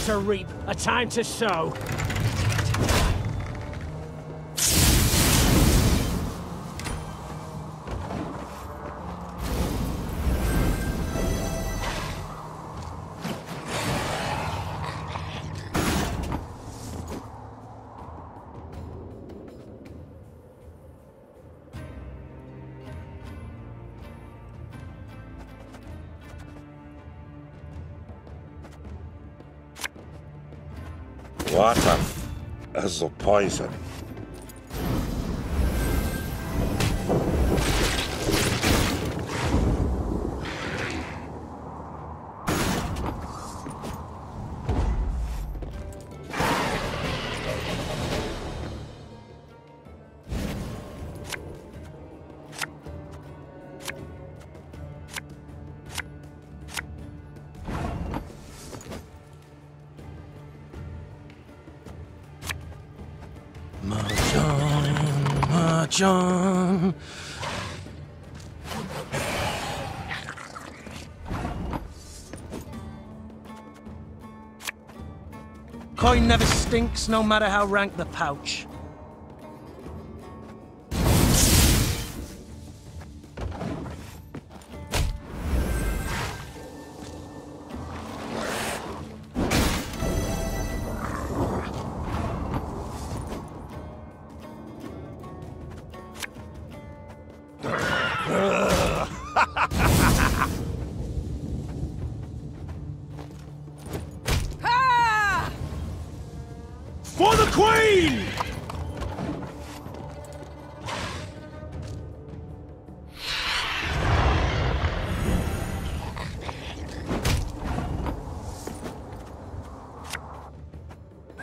to reap, a time to sow. Water is the poison. John. Coin never stinks, no matter how rank the pouch. For the Queen!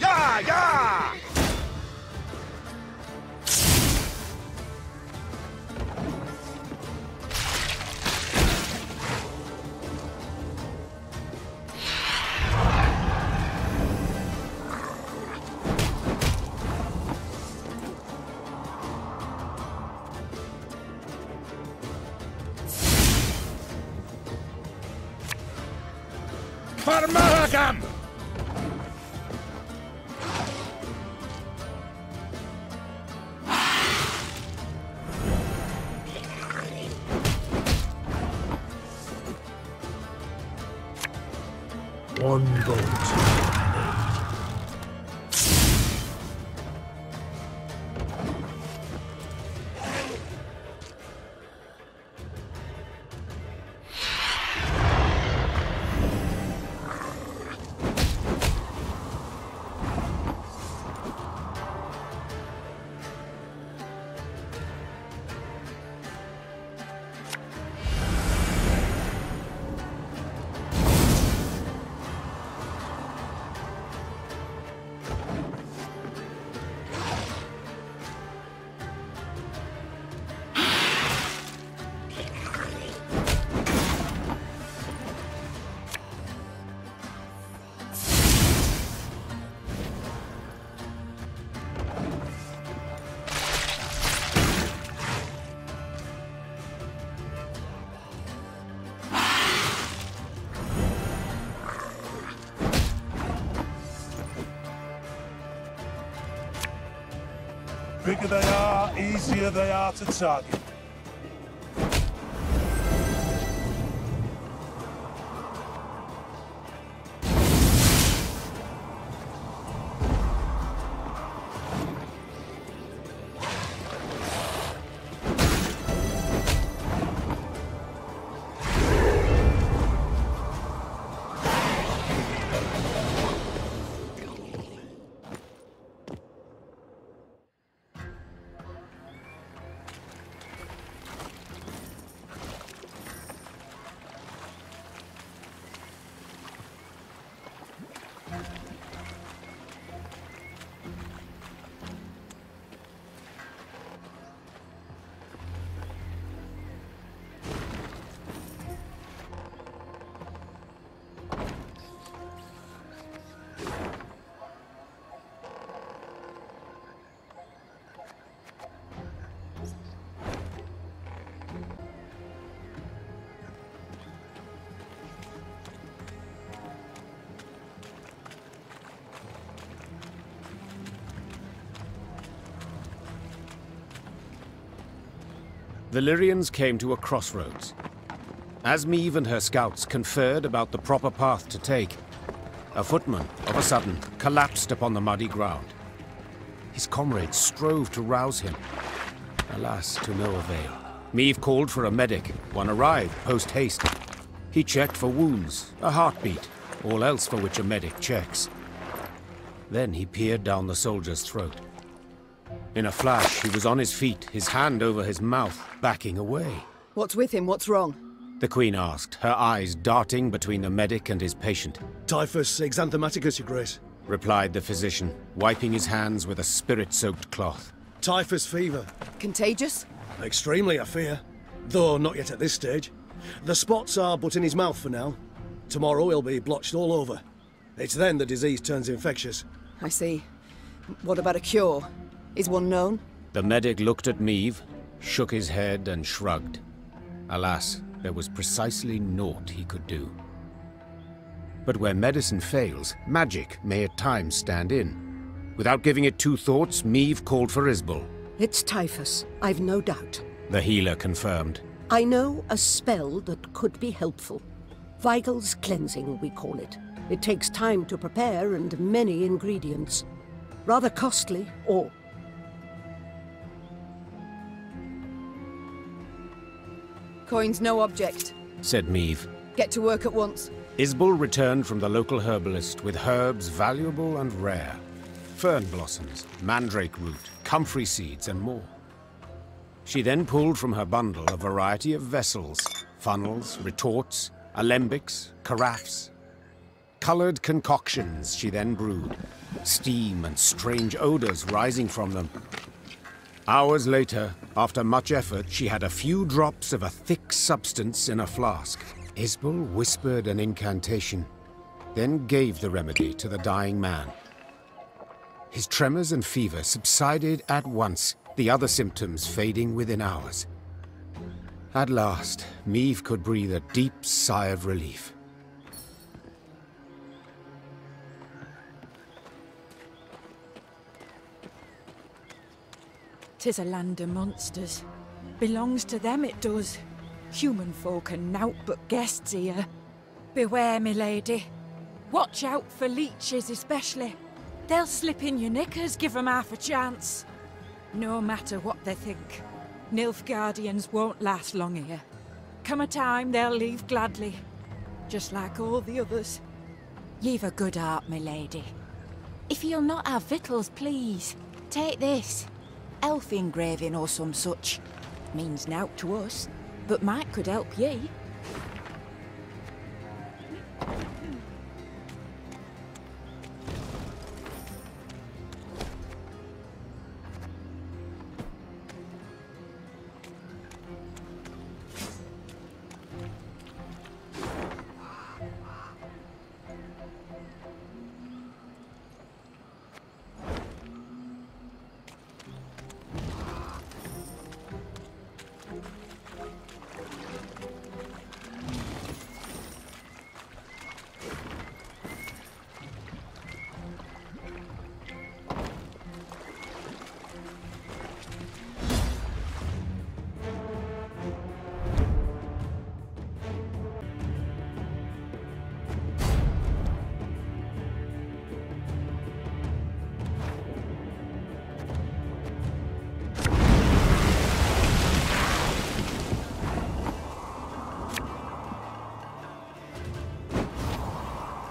Yeah, yeah! Farmagam! One bolt. Bigger they are, easier they are to target. The Lyrians came to a crossroads. As Meve and her scouts conferred about the proper path to take, a footman, of a sudden, collapsed upon the muddy ground. His comrades strove to rouse him. Alas, to no avail. Meve called for a medic. One arrived, post-haste. He checked for wounds, a heartbeat, all else for which a medic checks. Then he peered down the soldier's throat. In a flash, he was on his feet, his hand over his mouth, backing away. What's with him? What's wrong? The Queen asked, her eyes darting between the medic and his patient. Typhus exanthematicus, Your Grace. Replied the physician, wiping his hands with a spirit-soaked cloth. Typhus fever. Contagious? Extremely, I fear. Though not yet at this stage. The spots are but in his mouth for now. Tomorrow he'll be blotched all over. It's then the disease turns infectious. I see. What about a cure? Is one known? The medic looked at Meve, shook his head and shrugged. Alas, there was precisely naught he could do. But where medicine fails, magic may at times stand in. Without giving it two thoughts, Meve called for Isbel. It's typhus, I've no doubt. The healer confirmed. I know a spell that could be helpful. Vigal's cleansing, we call it. It takes time to prepare and many ingredients. Rather costly, or... Coin's no object. Said Meve. Get to work at once. Isbel returned from the local herbalist with herbs valuable and rare. Fern blossoms, mandrake root, comfrey seeds, and more. She then pulled from her bundle a variety of vessels, funnels, retorts, alembics, carafes. Colored concoctions she then brewed, steam and strange odors rising from them. Hours later, after much effort, she had a few drops of a thick substance in a flask. Isbel whispered an incantation, then gave the remedy to the dying man. His tremors and fever subsided at once, the other symptoms fading within hours. At last, Meve could breathe a deep sigh of relief. 'Tis a land of monsters. Belongs to them, it does. Human folk are nowt but guests here. Beware, me lady. Watch out for leeches especially. They'll slip in your knickers, give 'em half a chance. No matter what they think, Nilfgaardians won't last long here. Come a time, they'll leave gladly. Just like all the others. Ye've a good heart, my lady. If you'll not have victuals, please, take this. Elf engraving or some such. Means nowt to us, but might could help ye.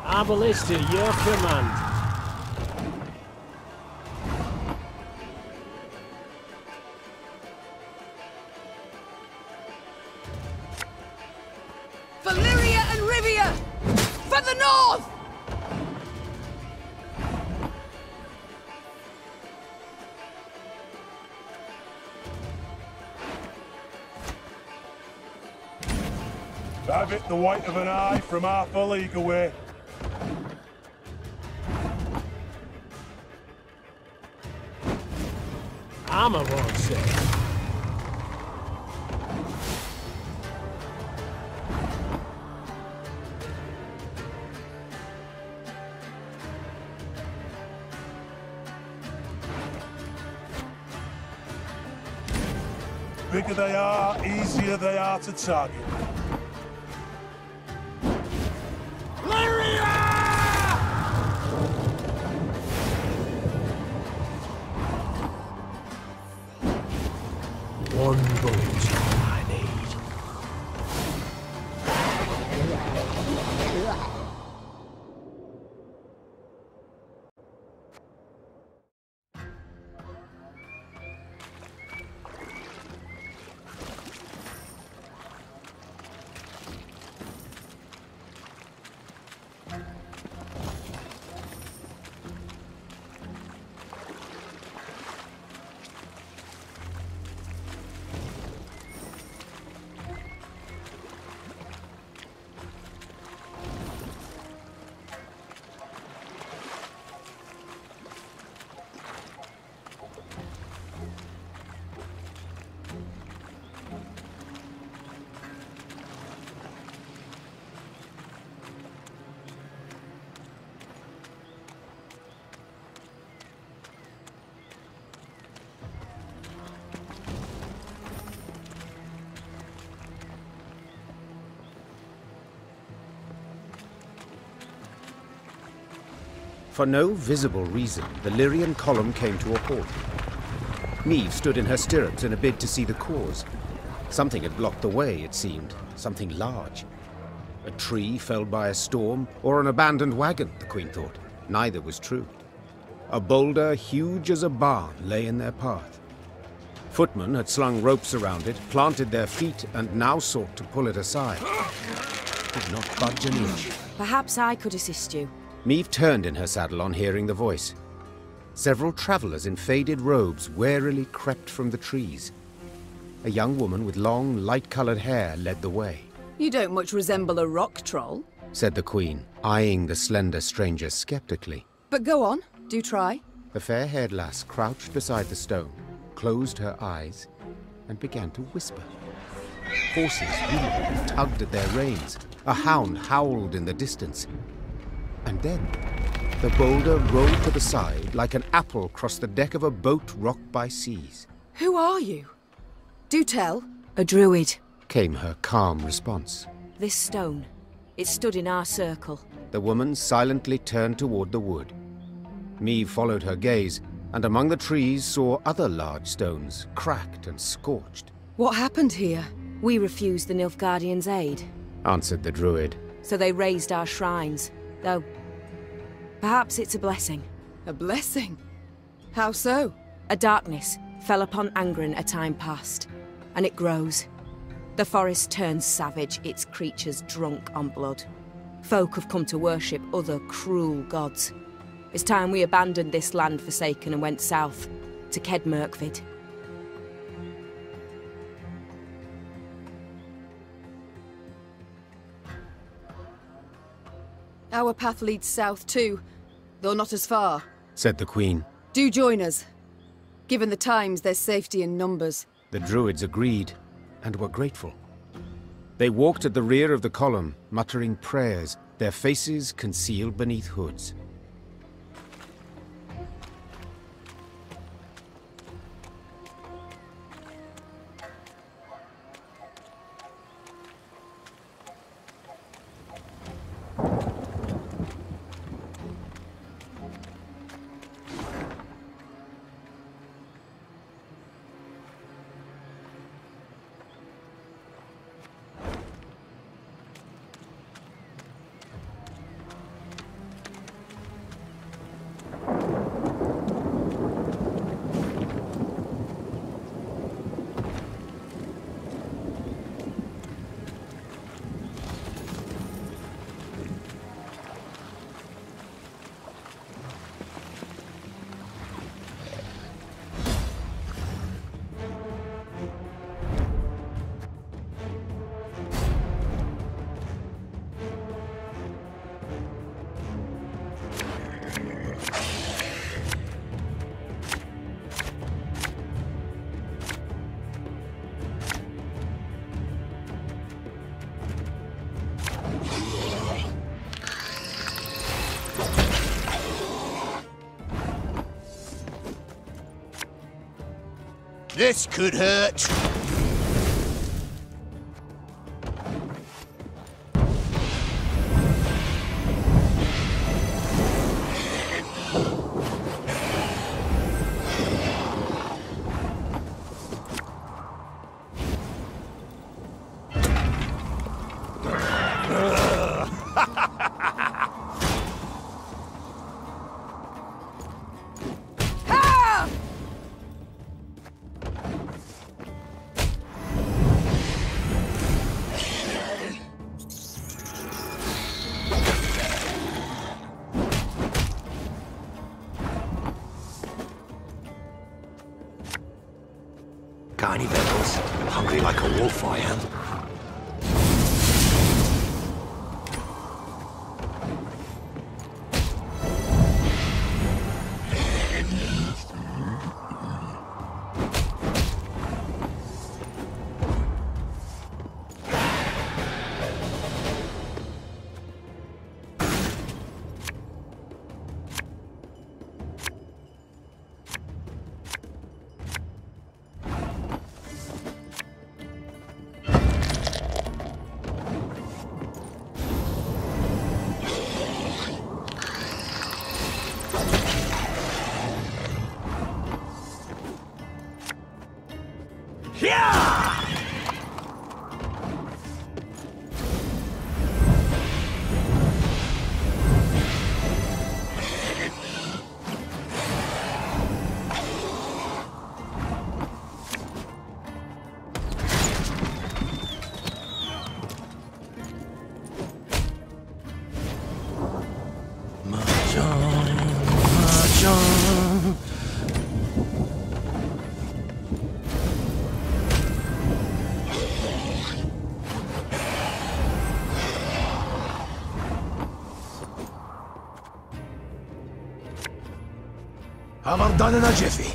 Our ballista, your command. Valyria and Rivia! For the north! Have it the white of an eye from half a league away. Armor won't say. bigger they are, easier they are to target. One bullet I need. For no visible reason, the Lyrian column came to a halt. Neve stood in her stirrups in a bid to see the cause. Something had blocked the way, it seemed. Something large. A tree felled by a storm, or an abandoned wagon, the Queen thought. Neither was true. A boulder huge as a barn lay in their path. Footmen had slung ropes around it, planted their feet, and now sought to pull it aside. It did not budge an inch. Perhaps I could assist you. Neve turned in her saddle on hearing the voice. Several travelers in faded robes warily crept from the trees. A young woman with long, light-colored hair led the way. You don't much resemble a rock troll. Said the Queen, eyeing the slender stranger skeptically. But go on, do try. The fair-haired lass crouched beside the stone, closed her eyes, and began to whisper. Horses wheeled and tugged at their reins. A hound howled in the distance. And then, the boulder rolled to the side like an apple crossed the deck of a boat rocked by seas. Who are you? Do tell. A druid. Came her calm response. This stone, it stood in our circle. The woman silently turned toward the wood. Neve followed her gaze, and among the trees saw other large stones, cracked and scorched. What happened here? We refused the Nilfgaardians' aid, Answered the druid. so they raised our shrines. Though, perhaps it's a blessing. A blessing? How so? A darkness fell upon Angren a time past, and it grows. The forest turns savage, its creatures drunk on blood. Folk have come to worship other cruel gods. It's time we abandoned this land forsaken and went south, to Kedmerkvid. Our path leads south too, though not as far. Said the Queen. Do join us. Given the times, there's safety in numbers. The druids agreed, and were grateful. They walked at the rear of the column, muttering prayers, their faces concealed beneath hoods. This could hurt. Got any victuals? Hungry like a wolf, I am. Have her done in a jiffy.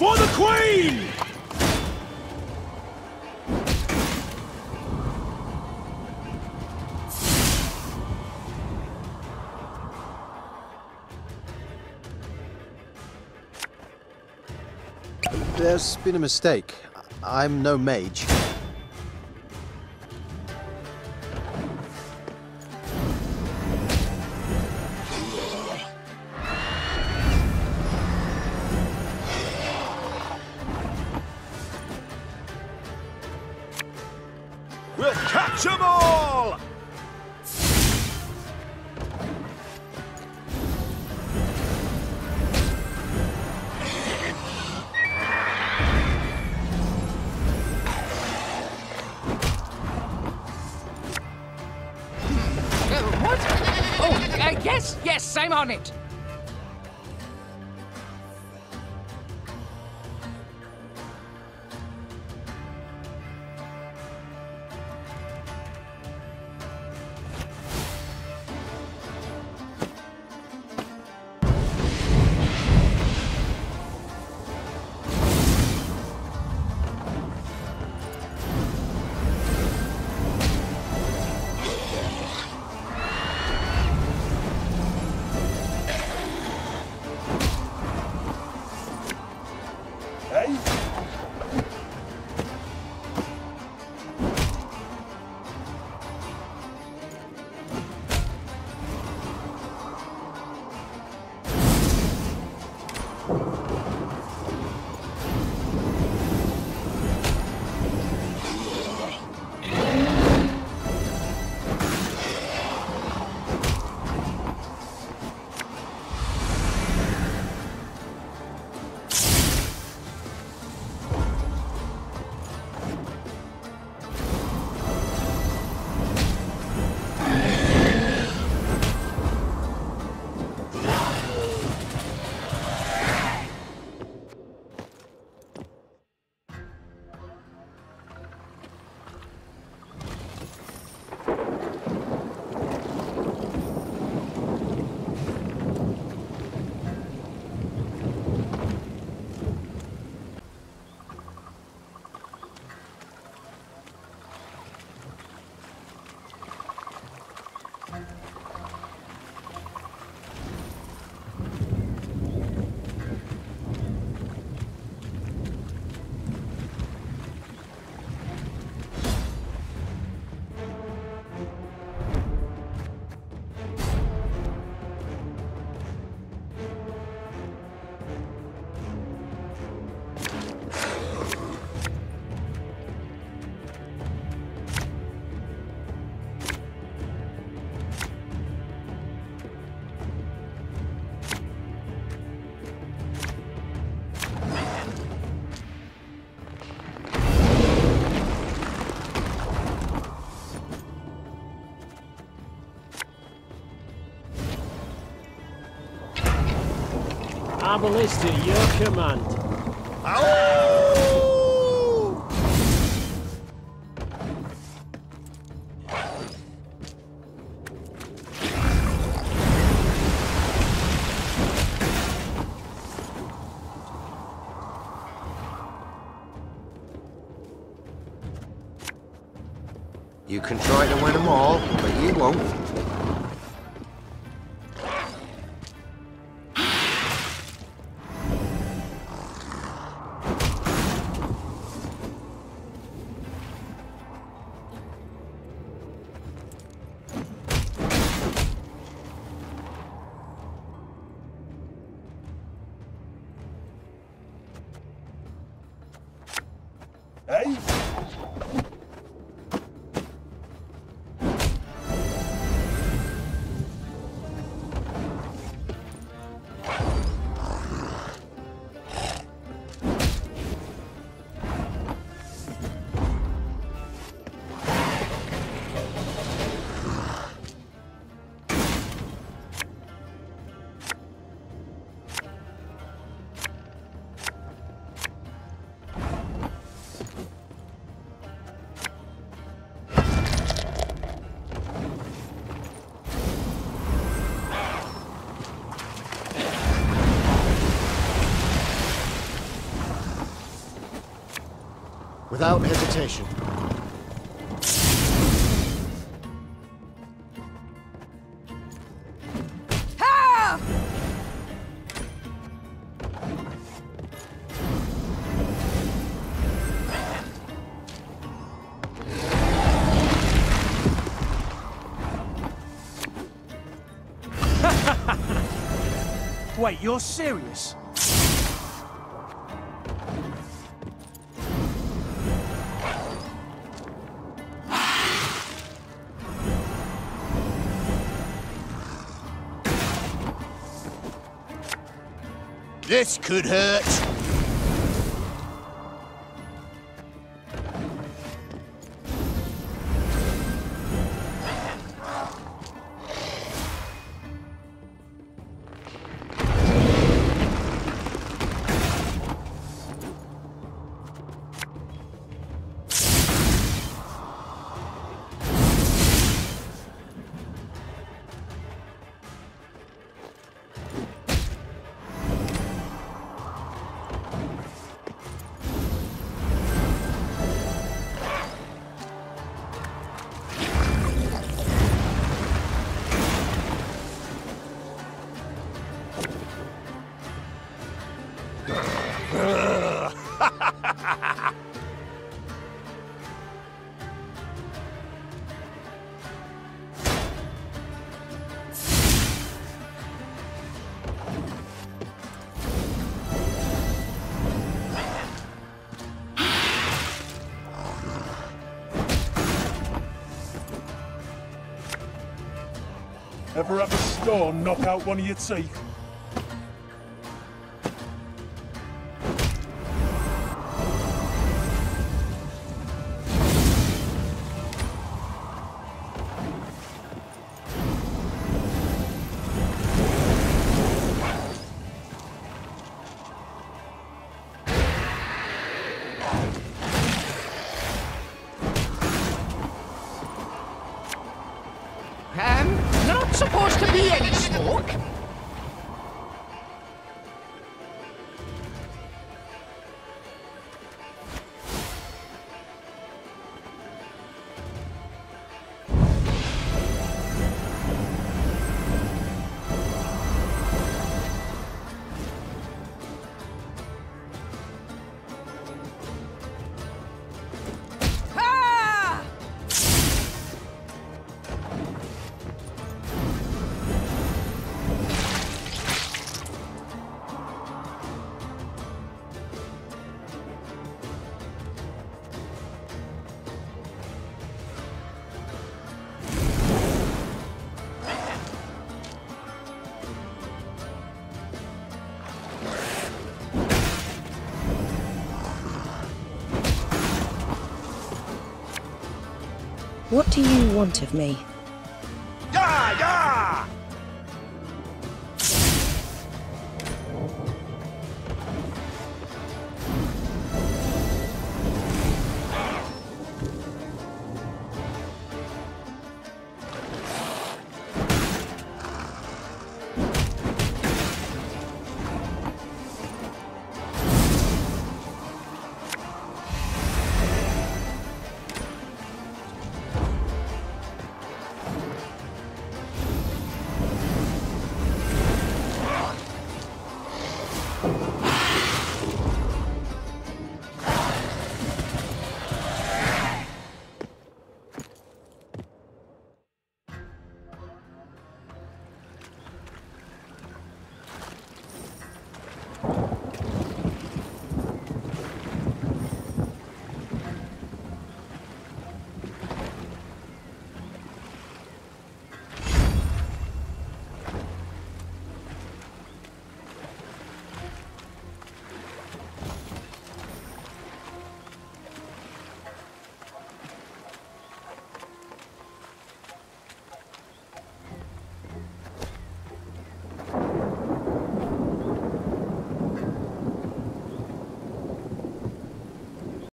For the Queen! There's been a mistake. I'm no mage. We'll catch 'em all! What? Oh, yes, I'm on it. Arbalist at your command. You can try to win them all, but you won't. Hey? Without hesitation. Wait, you're serious? This could hurt. Ever have a stone knock out one of your teeth? Not supposed to be any smoke. What do you want of me?